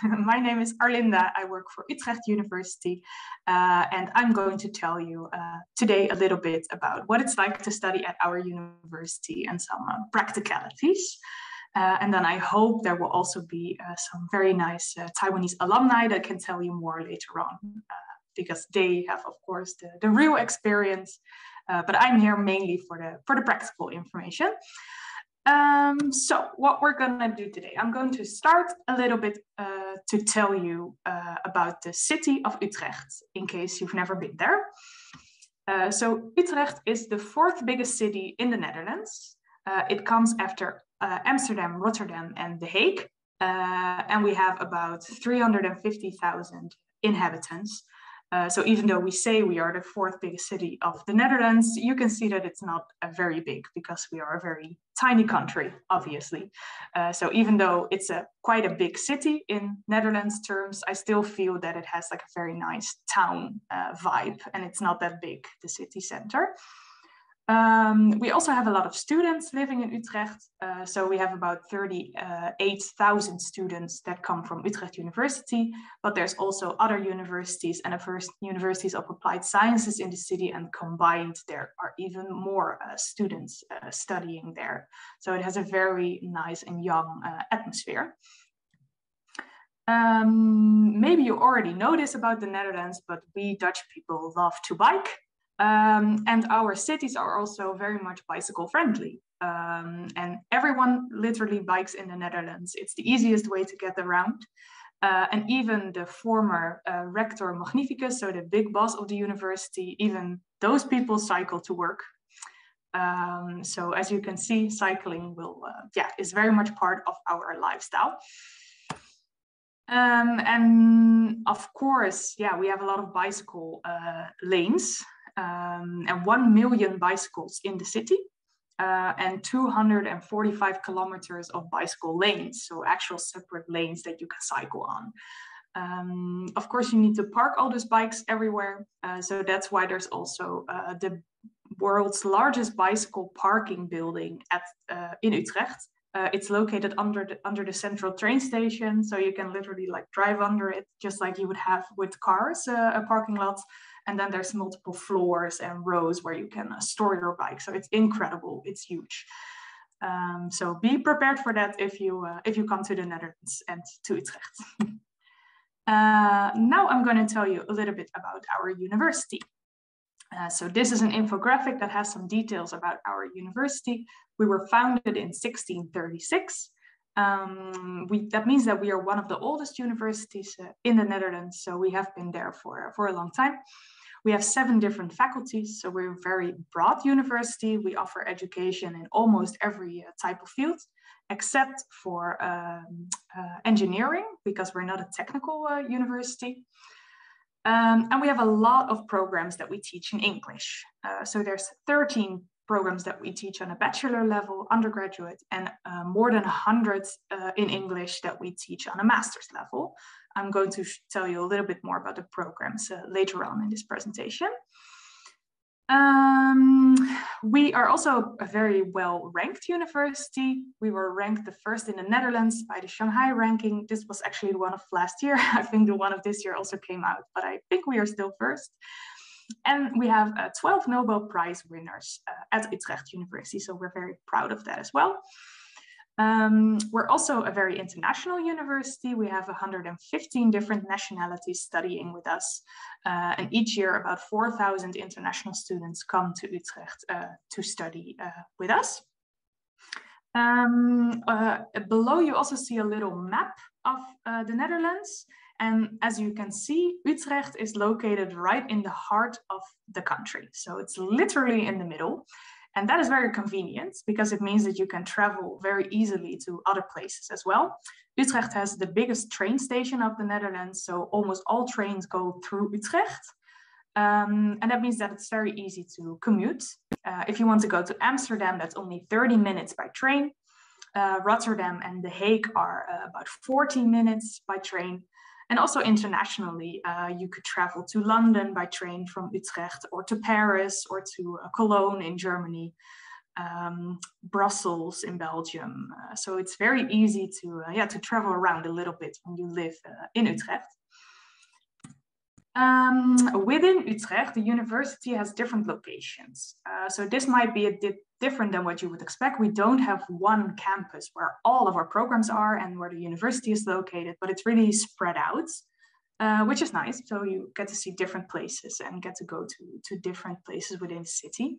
My name is Arlinda. I work for Utrecht University, and I'm going to tell you today a little bit about what it's like to study at our university and some practicalities. And then I hope there will also be some very nice Taiwanese alumni that can tell you more later on, because they have, of course, the real experience. But I'm here mainly for the practical information. So what we're going to do today, I'm going to start a little bit to tell you about the city of Utrecht, in case you've never been there. So Utrecht is the fourth biggest city in the Netherlands. It comes after Amsterdam, Rotterdam, and The Hague. And we have about 350,000 inhabitants. So even though we say we are the fourth biggest city of the Netherlands, you can see that it's not very big because we are a very tiny country, obviously. So even though it's quite a big city in Netherlands terms, I still feel that it has like a very nice town vibe, and it's not that big, the city center. We also have a lot of students living in Utrecht. So we have about 38,000 students that come from Utrecht University, but there's also other universities and universities of applied sciences in the city, and combined there are even more students studying there. So it has a very nice and young atmosphere. Maybe you already know this about the Netherlands, but we Dutch people love to bike. And our cities are also very much bicycle friendly. And everyone literally bikes in the Netherlands. It's the easiest way to get around. And even the former rector magnificus, so the big boss of the university, even those people cycle to work. So as you can see, cycling is very much part of our lifestyle. And of course, we have a lot of bicycle lanes. And 1 million bicycles in the city, and 245 kilometers of bicycle lanes, so actual separate lanes that you can cycle on. Of course, you need to park all those bikes everywhere, so that's why there's also the world's largest bicycle parking building in Utrecht. It's located under the central train station, so you can literally drive under it, just like you would have with cars, a parking lot. And then there's multiple floors and rows where you can store your bike. So it's incredible. It's huge. So be prepared for that if you come to the Netherlands and to Utrecht. Now I'm going to tell you a little bit about our university. So this is an infographic that has some details about our university. We were founded in 1636. That means that we are one of the oldest universities in the Netherlands. So we have been there for a long time. We have 7 different faculties, so we're a very broad university. We offer education in almost every type of field, except for engineering, because we're not a technical university. And we have a lot of programs that we teach in English. So there's 13 programs that we teach on a bachelor level, undergraduate, and more than 100 in English that we teach on a master's level. I'm going to tell you a little bit more about the programs later on in this presentation. We are also a very well-ranked university. We were ranked the first in the Netherlands by the Shanghai ranking. This was actually the one of last year. I think the one of this year also came out, but I think we are still first. And we have 12 Nobel Prize winners at Utrecht University, so we're very proud of that as well. We're also a very international university. We have 115 different nationalities studying with us. And each year, about 4,000 international students come to Utrecht to study with us. Below, you also see a little map of the Netherlands. And as you can see, Utrecht is located right in the heart of the country. So it's literally in the middle. And that is very convenient because it means that you can travel very easily to other places as well. Utrecht has the biggest train station of the Netherlands, so almost all trains go through Utrecht. And that means that it's very easy to commute. If you want to go to Amsterdam, that's only 30 minutes by train. Rotterdam and The Hague are about 40 minutes by train. And also internationally, you could travel to London by train from Utrecht, or to Paris, or to Cologne in Germany. Brussels in Belgium. So it's very easy to travel around a little bit when you live in Utrecht. Within Utrecht, the university has different locations. So this might be a bit different than what you would expect. We don't have one campus where all of our programs are and where the university is located, but it's really spread out. Which is nice. So you get to see different places and get to go to different places within the city.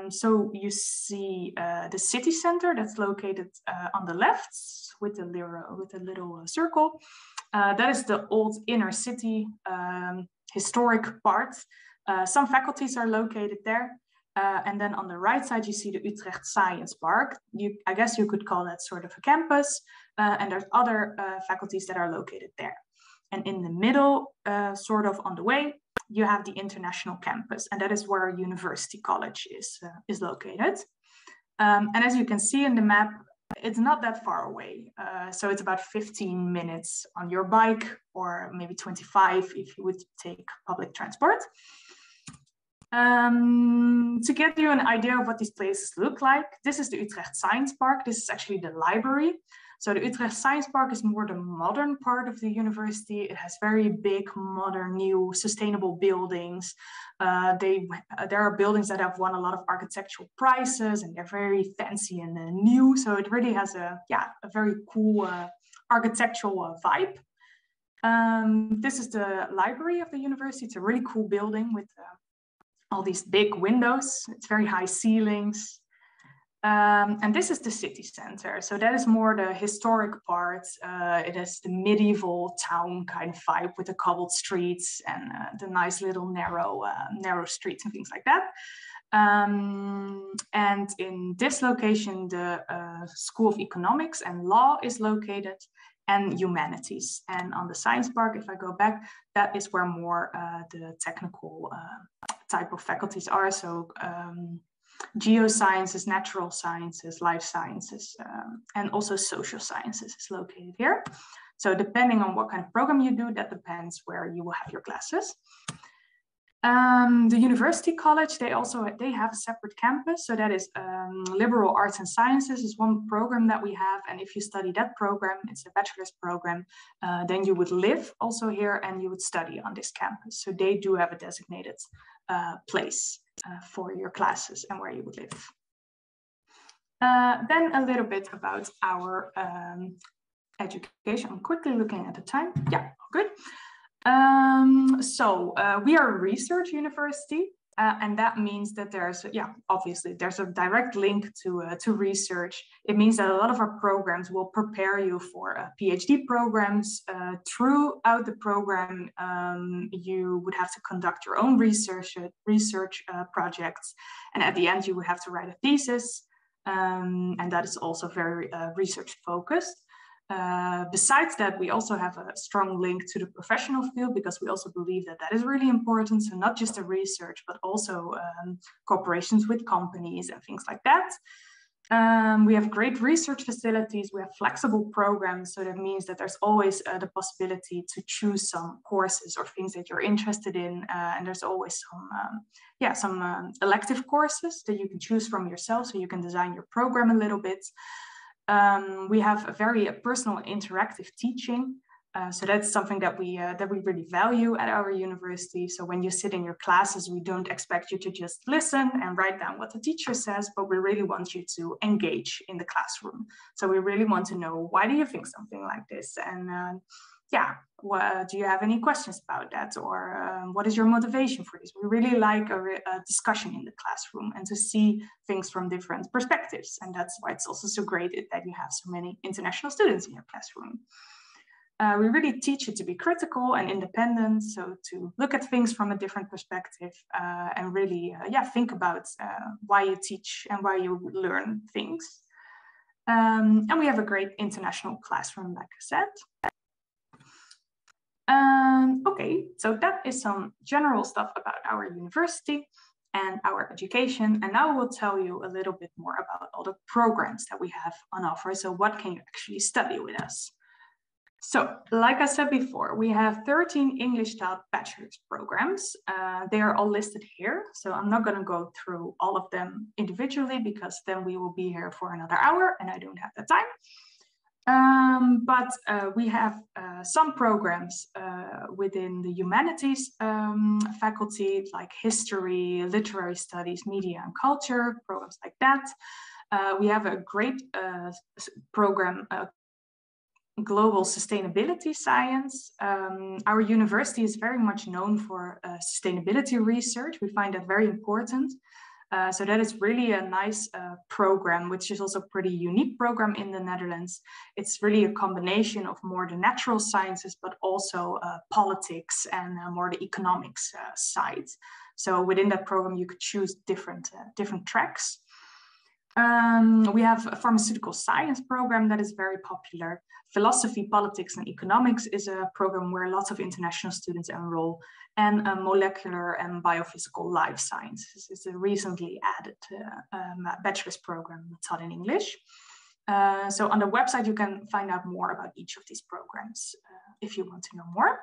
So you see the city center that's located on the left with a little circle. That is the old inner city historic part. Some faculties are located there. And then on the right side, you see the Utrecht Science Park. I guess you could call that sort of a campus. And there's other faculties that are located there. And in the middle, sort of on the way, you have the international campus, and that is where University College is located. And as you can see in the map, it's not that far away. So it's about 15 minutes on your bike, or maybe 25 if you would take public transport. To get you an idea of what these places look like, this is the Utrecht Science Park. This is actually the library. So the Utrecht Science Park is more the modern part of the university. It has very big, modern, new, sustainable buildings. There are buildings that have won a lot of architectural prizes, and they're very fancy and new. So it really has a very cool architectural vibe. This is the library of the university. It's a really cool building with all these big windows. It's very high ceilings. And this is the city center. So that is more the historic part. It has the medieval town kind of vibe with the cobbled streets and the nice little narrow streets and things like that. And in this location, the School of Economics and Law is located, and Humanities. And on the Science Park, if I go back, that is where more the technical type of faculties are. So geosciences, natural sciences, life sciences, and also social sciences is located here. So depending on what kind of program you do, that depends where you will have your classes. The University College, they have a separate campus. So that is liberal arts and sciences is one program that we have. And if you study that program, it's a bachelor's program, then you would live also here and you would study on this campus. So they do have a designated place for your classes and where you would live. Then a little bit about our education. I'm quickly looking at the time. Yeah, good. So we are a research university, and that means that obviously there's a direct link to research. It means that a lot of our programs will prepare you for PhD programs. Throughout the program, you would have to conduct your own research projects, and at the end you would have to write a thesis, and that is also very research focused. Besides that, we also have a strong link to the professional field because we also believe that is really important. So not just the research, but also cooperations with companies and things like that. We have great research facilities. We have flexible programs. So that means that there's always the possibility to choose some courses or things that you're interested in. And there's always some elective courses that you can choose from yourself. So you can design your program a little bit. We have a very personal interactive teaching. So that's something that we really value at our university. So when you sit in your classes, we don't expect you to just listen and write down what the teacher says, but we really want you to engage in the classroom. So we really want to know, why do you think something like this? And do you have any questions about that? Or what is your motivation for this? We really like a discussion in the classroom and to see things from different perspectives. And that's why it's also so great that you have so many international students in your classroom. We really teach you to be critical and independent, so to look at things from a different perspective and really think about why you teach and why you learn things. And we have a great international classroom, like I said. Okay, so that is some general stuff about our university and our education. And now we'll tell you a little bit more about all the programs that we have on offer. So what can you actually study with us? So, like I said before, we have 13 English-style bachelor's programs. They are all listed here. So I'm not going to go through all of them individually because then we will be here for another hour and I don't have the time. But we have some programs within the humanities faculty, like history, literary studies, media and culture, programs like that. We have a great program, global sustainability science. Our university is very much known for sustainability research. We find that very important. So that is really a nice program, which is also a pretty unique program in the Netherlands. It's really a combination of more the natural sciences, but also politics and more the economics side. So within that program, you could choose different tracks. We have a pharmaceutical science program that is very popular. Philosophy, politics, and economics is a program where lots of international students enroll, and molecular and biophysical life sciences is a recently added bachelor's program taught in English. So on the website, you can find out more about each of these programs if you want to know more.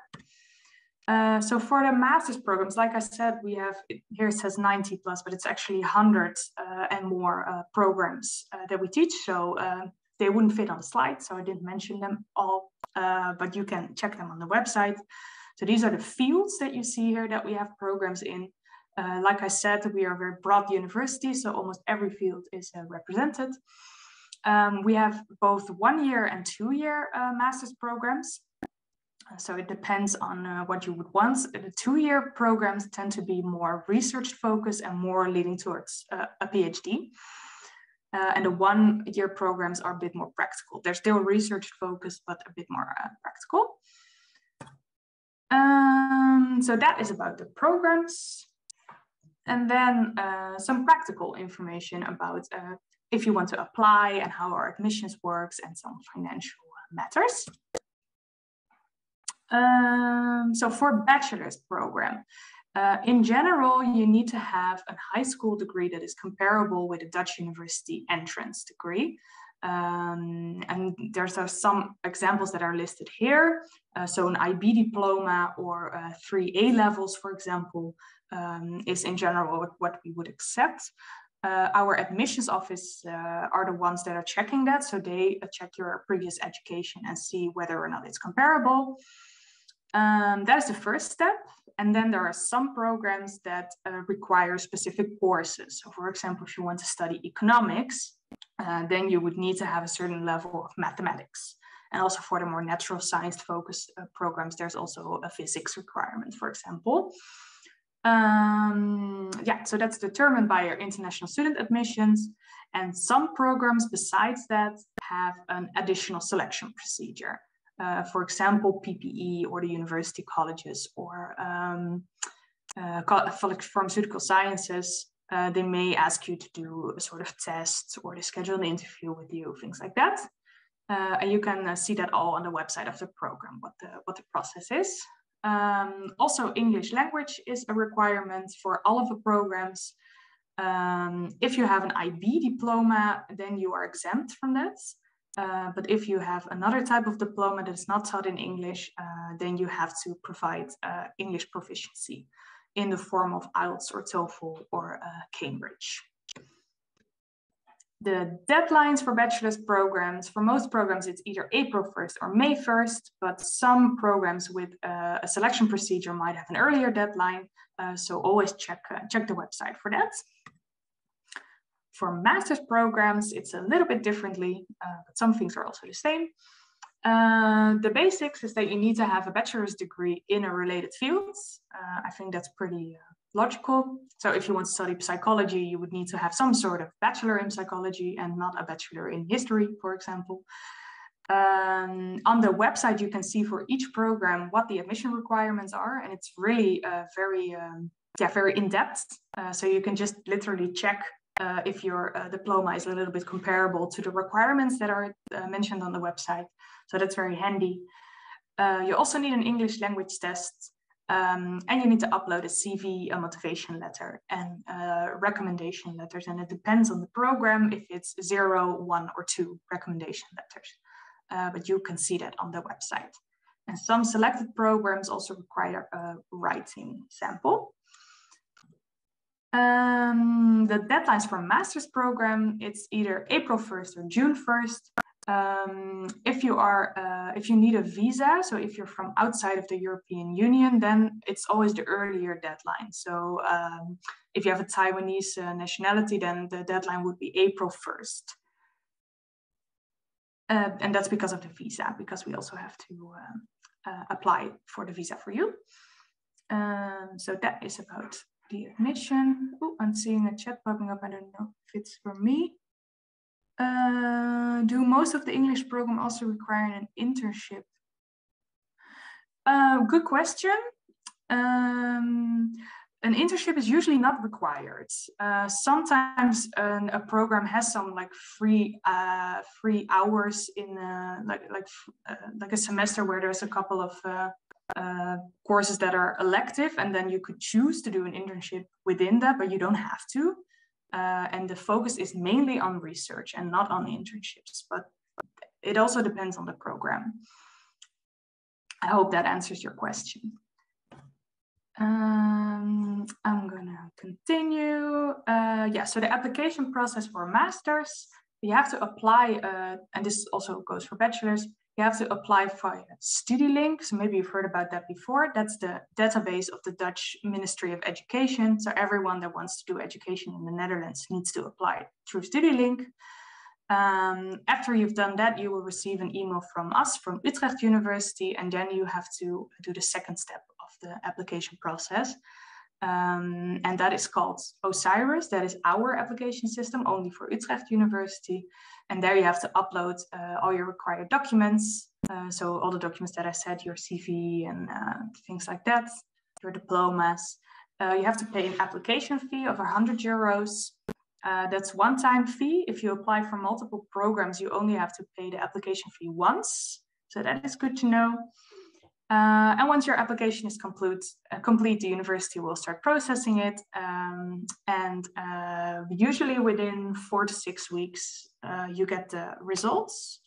So for the master's programs, like I said, we have, here it says 90 plus, but it's actually hundreds and more programs that we teach. So they wouldn't fit on the slide, so I didn't mention them all, but you can check them on the website. So these are the fields that you see here that we have programs in. Like I said, we are a very broad university, so almost every field is represented. We have both 1 year and 2 year master's programs. So it depends on what you would want. The 2 year programs tend to be more research focused and more leading towards a PhD. And the 1 year programs are a bit more practical. They're still research focused, but a bit more practical. So that is about the programs. And then some practical information about if you want to apply and how our admissions works and some financial matters. So for bachelor's program, in general, you need to have a high school degree that is comparable with a Dutch university entrance degree. And there's some examples that are listed here. So an IB diploma or 3 A levels, for example, is in general what we would accept. Our admissions office are the ones that are checking that. So they check your previous education and see whether or not it's comparable. That is the first step. And then there are some programs that require specific courses. So for example, if you want to study economics, then you would need to have a certain level of mathematics. And also for the more natural science focused programs, there's also a physics requirement, for example. Yeah, so that's determined by your international student admissions. And some programs besides that have an additional selection procedure. For example, PPE or the university colleges or pharmaceutical sciences, they may ask you to do a sort of test or they schedule an interview with you, things like that. And you can see that all on the website of the program, what the process is. Also, English language is a requirement for all of the programs. If you have an IB diploma, then you are exempt from that. But if you have another type of diploma that is not taught in English, then you have to provide English proficiency in the form of IELTS or TOEFL or Cambridge. The deadlines for bachelor's programs, for most programs, it's either April 1st or May 1st, but some programs with a selection procedure might have an earlier deadline. So always check the website for that. For master's programs, it's a little bit differently, but some things are also the same. The basics is that you need to have a bachelor's degree in a related field. I think that's pretty logical. So if you want to study psychology, you would need to have some sort of bachelor in psychology and not a bachelor in history, for example. On the website, you can see for each program what the admission requirements are, and it's really very in-depth. So you can just literally check if your diploma is a little bit comparable to the requirements that are mentioned on the website. So that's very handy. You also need an English language test, and you need to upload a CV, a motivation letter, and recommendation letters. And it depends on the program if it's 0, 1, or 2 recommendation letters. but you can see that on the website. And some selected programs also require a writing sample. The deadlines for a master's program, it's either April 1st or June 1st. If you need a visa, so if you're from outside of the European Union, then it's always the earlier deadline. So if you have a Taiwanese nationality, then the deadline would be April 1st. And that's because of the visa, because we also have to apply for the visa for you. So that is about the admission. Oh, I'm seeing a chat popping up. I don't know if it's for me. Do most of the English program also require an internship? Good question. An internship is usually not required. Sometimes a program has some like free hours in like a semester where there's a couple of courses that are elective, and then you could choose to do an internship within that, but you don't have to. And the focus is mainly on research and not on internships, but it also depends on the program. I hope that answers your question. I'm gonna continue. So the application process for a master's, you have to apply, and this also goes for bachelor's, you have to apply for StudyLink. So maybe you've heard about that before. That's the database of the Dutch Ministry of Education. So everyone that wants to do education in the Netherlands needs to apply through StudyLink. After you've done that, you will receive an email from us, from Utrecht University, and then you have to do the second step of the application process. And that is called Osiris. That is our application system only for Utrecht University. And there you have to upload all your required documents. So all the documents that I said, your CV and things like that, your diplomas. You have to pay an application fee of €100. That's one-time fee. If you apply for multiple programs, you only have to pay the application fee once. So that is good to know. And once your application is complete, the university will start processing it. And usually within 4 to 6 weeks, you get the results.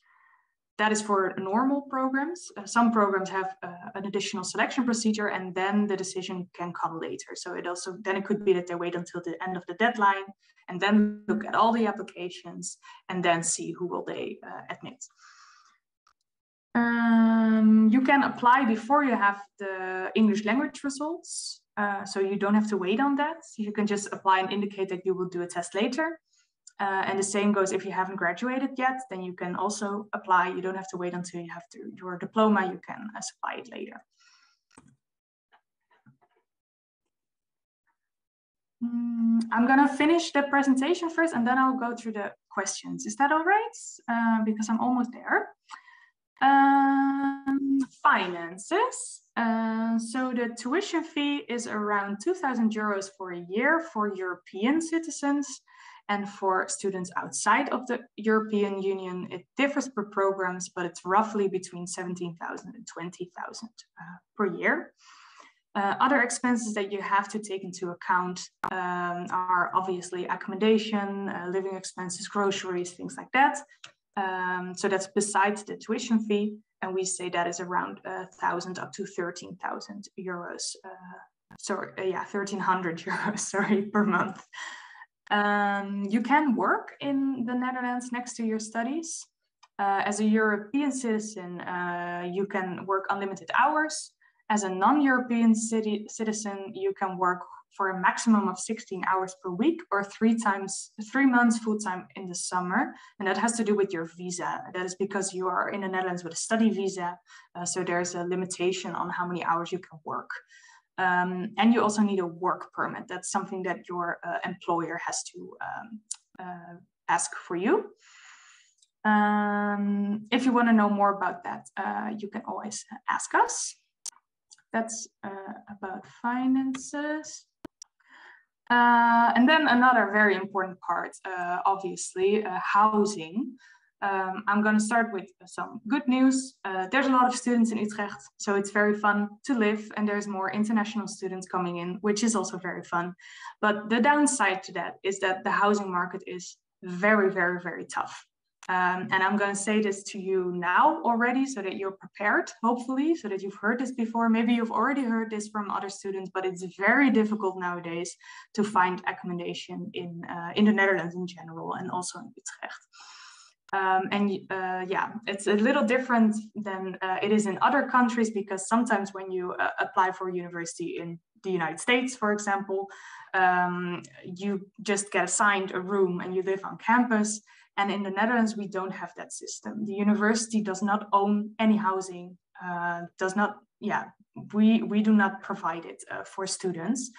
That is for normal programs. Some programs have an additional selection procedure, and then the decision can come later. So then it could be that they wait until the end of the deadline and then look at all the applications and then see who will they admit. You can apply before you have the English language results. So you don't have to wait on that. You can just apply and indicate that you will do a test later. And the same goes if you haven't graduated yet, then you can also apply. You don't have to wait until you have your diploma. You can apply it later. I'm going to finish the presentation first, and then I'll go through the questions. Is that all right? Because I'm almost there. Finances. So the tuition fee is around €2,000 for a year for European citizens. And for students outside of the European Union, it differs per programs, but it's roughly between 17,000 and 20,000 per year. Other expenses that you have to take into account are obviously accommodation, living expenses, groceries, things like that. So that's besides the tuition fee, and we say that is around 1,000 up to 13,000 euros. 1,300 euros, sorry, per month. You can work in the Netherlands next to your studies. As a European citizen, you can work unlimited hours. As a non-European citizen, you can work for a maximum of 16 hours per week or 3 months full-time in the summer. And that has to do with your visa. That is because you are in the Netherlands with a study visa. So there's a limitation on how many hours you can work. And you also need a work permit. That's something that your employer has to ask for you. If you want to know more about that, you can always ask us. That's about finances. And then another very important part, obviously, housing. I'm going to start with some good news. There's a lot of students in Utrecht, so it's very fun to live, and there's more international students coming in, which is also very fun. But the downside to that is that the housing market is very, very, very tough. And I'm going to say this to you now already so that you're prepared, hopefully, so that you've heard this before. Maybe you've already heard this from other students, but it's very difficult nowadays to find accommodation in the Netherlands in general and also in Utrecht. Yeah, it's a little different than it is in other countries, because sometimes when you apply for a university in the United States, for example, you just get assigned a room and you live on campus. And in the Netherlands, we don't have that system. The university does not own any housing, we do not provide it for students.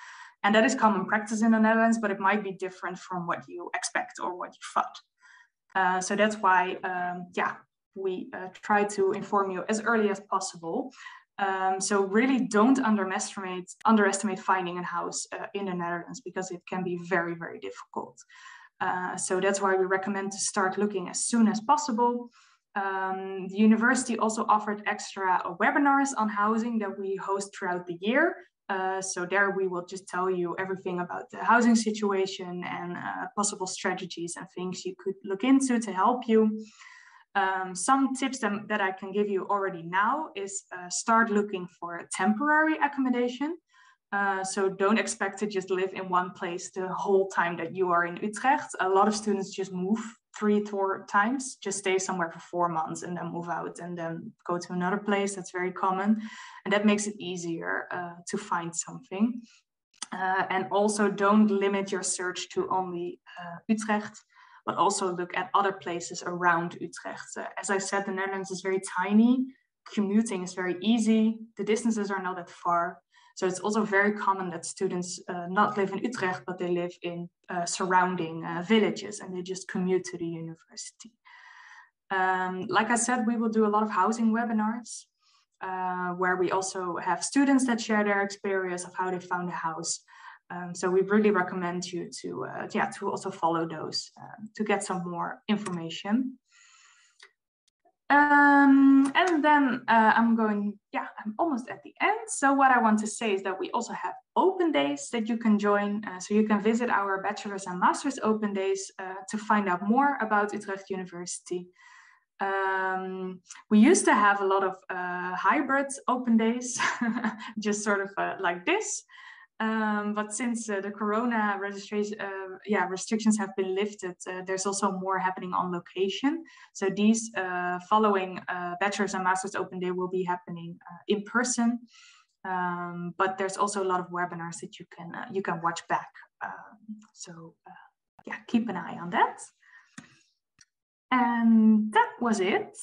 And that is common practice in the Netherlands, but it might be different from what you expect or what you thought. So that's why, we try to inform you as early as possible. So really don't underestimate finding a house in the Netherlands, because it can be very, very difficult. So that's why we recommend to start looking as soon as possible. The university also offered extra webinars on housing that we host throughout the year. So there we will just tell you everything about the housing situation and possible strategies and things you could look into to help you. Some tips that I can give you already now is start looking for a temporary accommodation. So don't expect to just live in one place the whole time that you are in Utrecht. A lot of students just move 3-4 times, just stay somewhere for 4 months and then move out and then go to another place. That's very common. And that makes it easier to find something. And also don't limit your search to only Utrecht, but also look at other places around Utrecht. As I said, the Netherlands is very tiny. Commuting is very easy. The distances are not that far. So it's also very common that students not live in Utrecht, but they live in surrounding villages and they just commute to the university. Like I said, we will do a lot of housing webinars where we also have students that share their experience of how they found a house. So we really recommend you to also follow those to get some more information. And then I'm almost at the end. So what I want to say is that we also have open days that you can join. So you can visit our bachelor's and master's open days to find out more about Utrecht University. We used to have a lot of hybrid open days, just sort of like this. But since the corona restrictions have been lifted, there's also more happening on location. So these following bachelor's and master's open day will be happening in person. But there's also a lot of webinars that you can watch back. Keep an eye on that. And that was it.